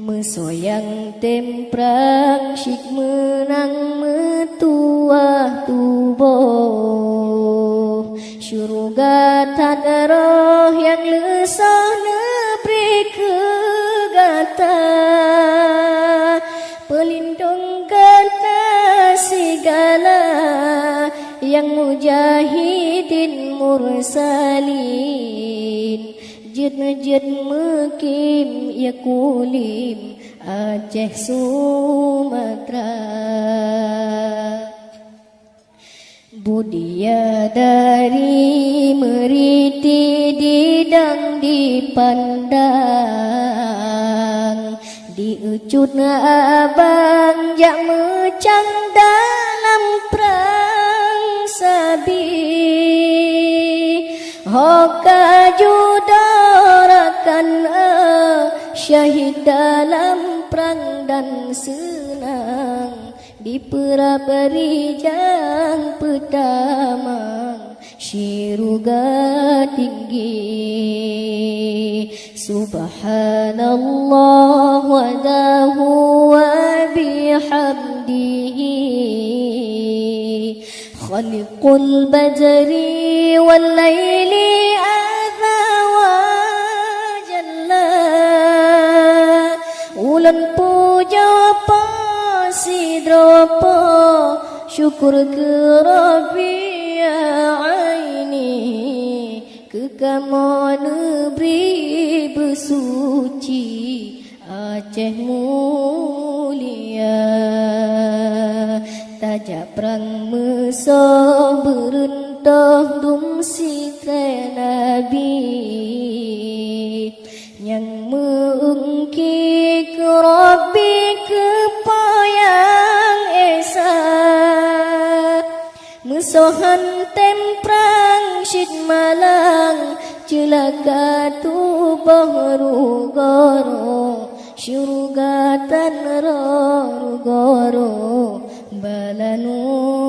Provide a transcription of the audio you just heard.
Mesoyang temprang syik menang metuah tubuh syurga tanah yang lesah neberi kegata pelindungkan segala yang mujahidin mursalin jid mekim ya kulim Aceh Sumatera budia dari meriti didang dipandang diucut abang jak mecang dalam perang sabi hoka judarakan syahid dalam perang dan senang di perabari jang pertama syurga tinggi subhanallah wa dahu wa bihamdihi khaliqul badri wal laili adha wa jalla ulan puja sidropo syukur ke Rabbi aini kekamo negeri bersuci Aceh mulia tajak perang mesoh berentah dum sitra Nabi yang mengki ke Rabbi kepayang esa musuhan temprang syid malang celaka tu bahru goro syurga tan ro goro balanu